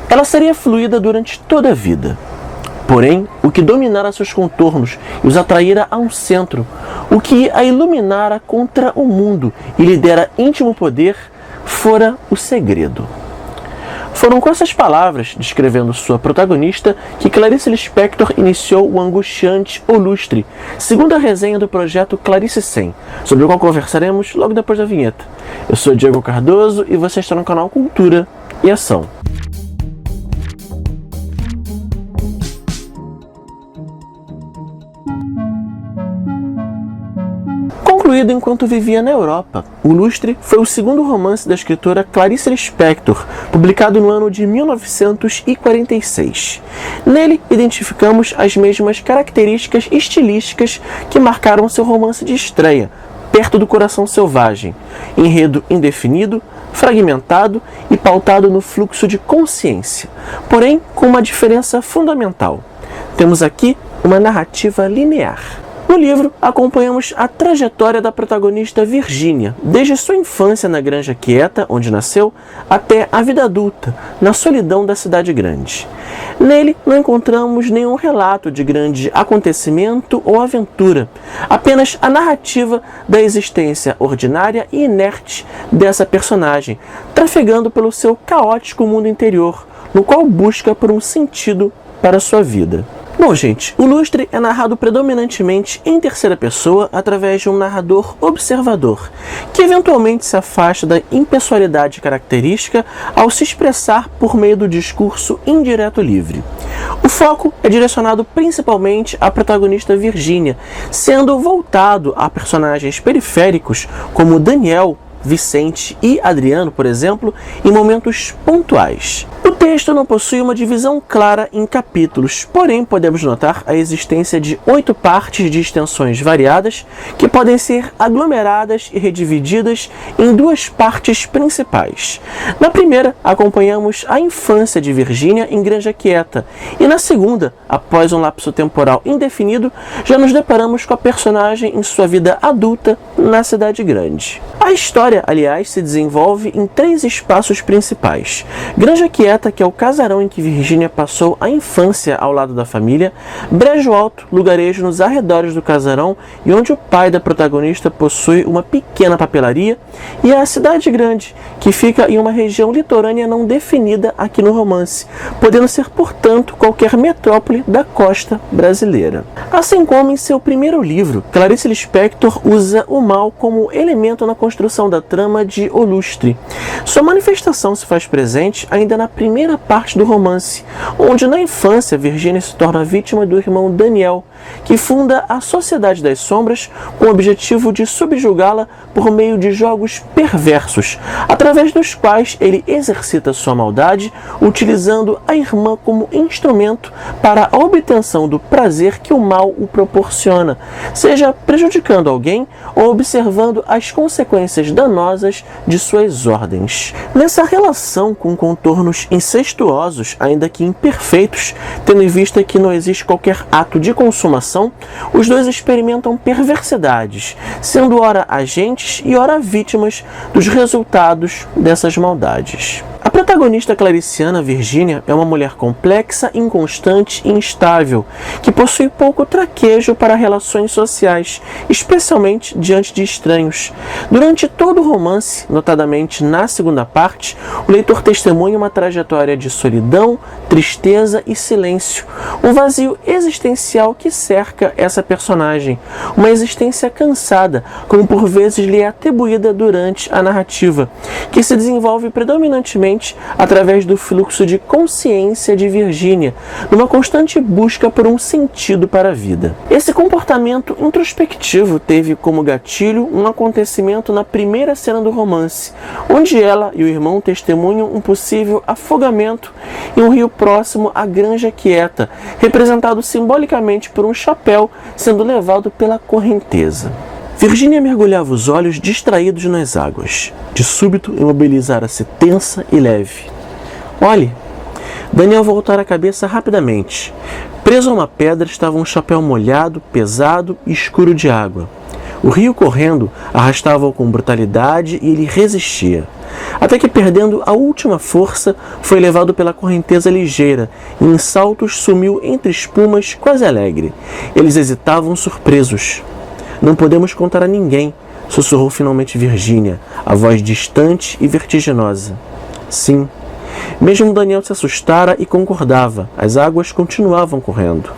Ela seria fluida durante toda a vida. Porém, o que dominara seus contornos e os atraíra a um centro, o que a iluminara contra o mundo e lhe dera íntimo poder, fora o segredo. Foram com essas palavras, descrevendo sua protagonista, que Clarice Lispector iniciou o angustiante O Lustre, segunda resenha do projeto Clarice 100, sobre o qual conversaremos logo depois da vinheta. Eu sou Diego Cardoso e você está no canal Cultura e Ação. Concluído enquanto vivia na Europa, O Lustre foi o segundo romance da escritora Clarice Lispector, publicado no ano de 1946. Nele, identificamos as mesmas características estilísticas que marcaram seu romance de estreia, Perto do Coração Selvagem, enredo indefinido, fragmentado e pautado no fluxo de consciência, porém com uma diferença fundamental. Temos aqui uma narrativa linear. No livro, acompanhamos a trajetória da protagonista Virginia, desde sua infância na Granja Quieta, onde nasceu, até a vida adulta, na solidão da cidade grande. Nele, não encontramos nenhum relato de grande acontecimento ou aventura, apenas a narrativa da existência ordinária e inerte dessa personagem, trafegando pelo seu caótico mundo interior, no qual busca por um sentido para sua vida. Bom, gente, O Lustre é narrado predominantemente em terceira pessoa através de um narrador observador, que eventualmente se afasta da impessoalidade característica ao se expressar por meio do discurso indireto livre. O foco é direcionado principalmente à protagonista Virginia, sendo voltado a personagens periféricos como Daniel, Vicente e Adriano, por exemplo, em momentos pontuais. O texto não possui uma divisão clara em capítulos, porém podemos notar a existência de 8 partes de extensões variadas que podem ser aglomeradas e redivididas em 2 partes principais. Na primeira, acompanhamos a infância de Virginia em Granja Quieta, e na segunda, após um lapso temporal indefinido, já nos deparamos com a personagem em sua vida adulta na cidade grande. A história, aliás, se desenvolve em 3 espaços principais. Granja Quieta, que é o casarão em que Virginia passou a infância ao lado da família; Brejo Alto, lugarejo nos arredores do casarão e onde o pai da protagonista possui uma pequena papelaria; e a Cidade Grande, que fica em uma região litorânea não definida aqui no romance, podendo ser, portanto, qualquer metrópole da costa brasileira. Assim como em seu primeiro livro, Clarice Lispector usa o mal como elemento na construção da trama de O Lustre. Sua manifestação se faz presente ainda na primeira parte do romance, onde na infância Virginia se torna vítima do irmão Daniel, que funda a Sociedade das Sombras com o objetivo de subjugá-la por meio de jogos perversos, através dos quais ele exercita sua maldade, utilizando a irmã como instrumento para a obtenção do prazer que o mal o proporciona, seja prejudicando alguém ou observando as consequências danosas de suas ordens. Nessa relação com contornos incestuosos, ainda que imperfeitos, tendo em vista que não existe qualquer ato de consumação, os dois experimentam perversidades, sendo ora agentes e ora vítimas dos resultados dessas maldades. A protagonista clariciana, Virginia, é uma mulher complexa, inconstante e instável, que possui pouco traquejo para relações sociais, especialmente diante de estranhos. Durante todo o romance, notadamente na segunda parte, o leitor testemunha uma trajetória de solidão, tristeza e silêncio, um vazio existencial que cerca essa personagem, uma existência cansada, como por vezes lhe é atribuída durante a narrativa, que se desenvolve predominantemente através do fluxo de consciência de Virginia, numa constante busca por um sentido para a vida. Esse comportamento introspectivo teve como gatilho um acontecimento na primeira cena do romance, onde ela e o irmão testemunham um possível afogamento em um rio próximo à Granja Quieta, representado simbolicamente por um chapéu sendo levado pela correnteza. Virginia mergulhava os olhos distraídos nas águas. De súbito, imobilizara-se tensa e leve. Olhe! Daniel voltara a cabeça rapidamente. Preso a uma pedra estava um chapéu molhado, pesado e escuro de água. O rio correndo arrastava-o com brutalidade e ele resistia. até que, perdendo a última força, foi levado pela correnteza ligeira e em saltos sumiu entre espumas, quase alegre. Eles hesitavam surpresos. Não podemos contar a ninguém, sussurrou finalmente Virgínia, a voz distante e vertiginosa. Sim. Mesmo Daniel se assustara e concordava. As águas continuavam correndo.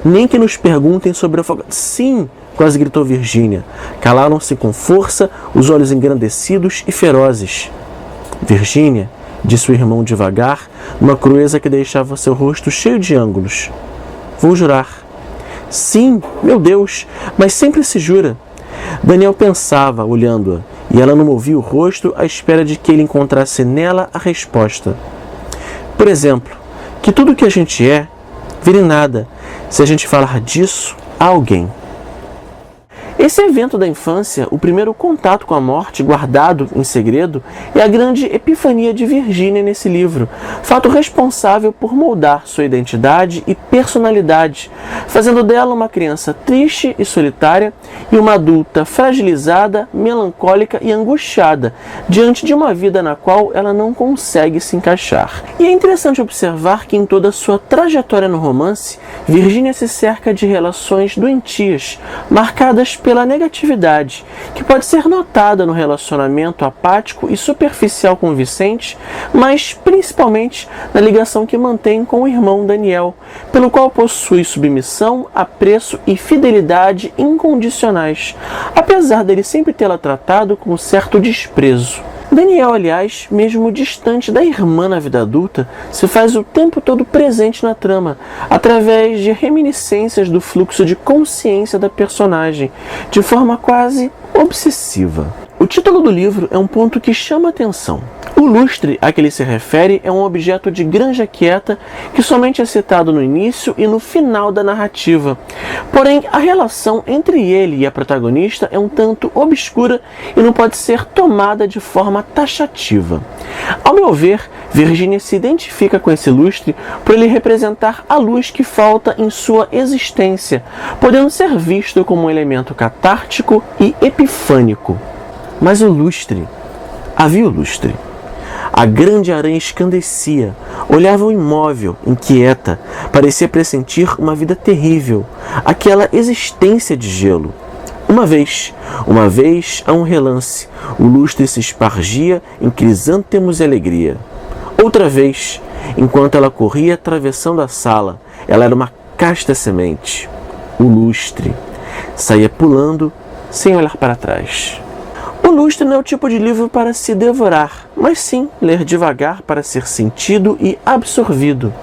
Nem que nos perguntem sobre a afogamento. Sim! Quase gritou Virgínia. Calaram-se com força, os olhos engrandecidos e ferozes. Virgínia, disse o irmão devagar, numa crueza que deixava seu rosto cheio de ângulos. Vou jurar. Sim, meu Deus, mas sempre se jura. Daniel pensava, olhando-a, e ela não movia o rosto à espera de que ele encontrasse nela a resposta. Por exemplo, que tudo o que a gente é vire nada se a gente falar disso a alguém. Esse evento da infância, o primeiro contato com a morte guardado em segredo, é a grande epifania de Virgínia nesse livro, fato responsável por moldar sua identidade e personalidade, fazendo dela uma criança triste e solitária e uma adulta fragilizada, melancólica e angustiada, diante de uma vida na qual ela não consegue se encaixar. E é interessante observar que em toda sua trajetória no romance, Virgínia se cerca de relações doentias, marcadas pela negatividade, que pode ser notada no relacionamento apático e superficial com Vicente, mas principalmente na ligação que mantém com o irmão Daniel, pelo qual possui submissão, apreço e fidelidade incondicionais, apesar dele sempre tê-la tratado com certo desprezo. Daniel, aliás, mesmo distante da irmã na vida adulta, se faz o tempo todo presente na trama, através de reminiscências do fluxo de consciência da personagem, de forma quase obsessiva. O título do livro é um ponto que chama atenção. O lustre a que ele se refere é um objeto de granja quieta que somente é citado no início e no final da narrativa. Porém, a relação entre ele e a protagonista é um tanto obscura e não pode ser tomada de forma taxativa. Ao meu ver, Virgínia se identifica com esse lustre por ele representar a luz que falta em sua existência, podendo ser visto como um elemento catártico e epifânico. Mas o lustre, havia o lustre. A grande aranha escandecia, olhava o imóvel, inquieta, parecia pressentir uma vida terrível, aquela existência de gelo. Uma vez, a um relance, o lustre se espargia em crisântemos e alegria. Outra vez, enquanto ela corria atravessando a sala, ela era uma casta semente. O lustre saía pulando sem olhar para trás. O lustre não é o tipo de livro para se devorar, mas sim ler devagar para ser sentido e absorvido.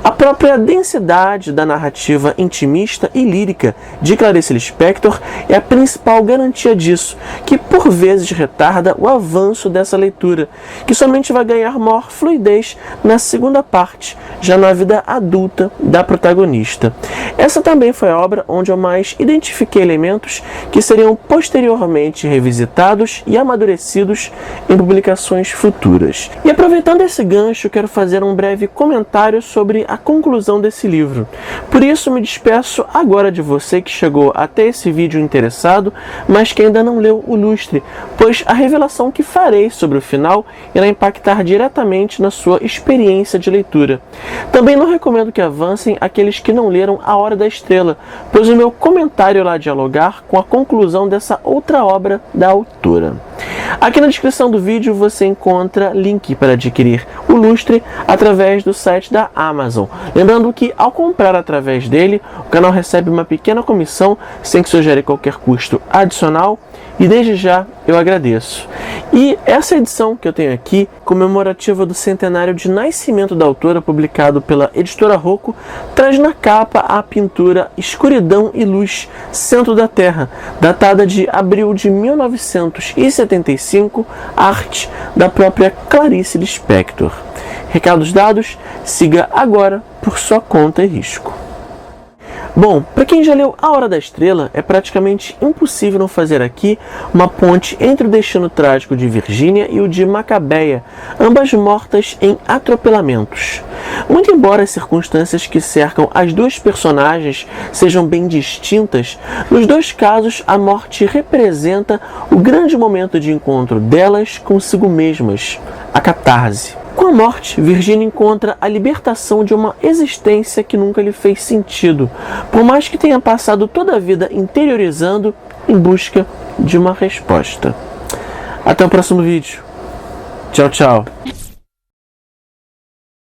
A própria densidade da narrativa intimista e lírica de Clarice Lispector é a principal garantia disso, que por vezes retarda o avanço dessa leitura, que somente vai ganhar maior fluidez na segunda parte, já na vida adulta da protagonista. Essa também foi a obra onde eu mais identifiquei elementos que seriam posteriormente revisitados e amadurecidos em publicações futuras. E aproveitando esse gancho, quero fazer um breve comentário sobre a conclusão desse livro. Por isso, me despeço agora de você que chegou até esse vídeo interessado, mas que ainda não leu O Lustre, pois a revelação que farei sobre o final irá impactar diretamente na sua experiência de leitura. Também não recomendo que avancem aqueles que não leram A Hora da Estrela, pois o meu comentário irá dialogar com a conclusão dessa outra obra da autora. Aqui na descrição do vídeo você encontra link para adquirir O Lustre através do site da Amazon. Lembrando que ao comprar através dele, o canal recebe uma pequena comissão sem que isso gere qualquer custo adicional e desde já eu agradeço. E essa edição que eu tenho aqui, comemorativa do centenário de nascimento da autora, publicado pela editora Rocco, traz na capa a pintura Escuridão e Luz, Centro da Terra, datada de abril de 1975, arte da própria Clarice Lispector. Recados dados, siga agora por sua conta e risco. Bom, para quem já leu A Hora da Estrela, é praticamente impossível não fazer aqui uma ponte entre o destino trágico de Virgínia e o de Macabeia, ambas mortas em atropelamentos. Muito embora as circunstâncias que cercam as duas personagens sejam bem distintas, nos dois casos a morte representa o grande momento de encontro delas consigo mesmas, a catarse. Com a morte, Virgínia encontra a libertação de uma existência que nunca lhe fez sentido, por mais que tenha passado toda a vida interiorizando em busca de uma resposta. Até o próximo vídeo. Tchau, tchau.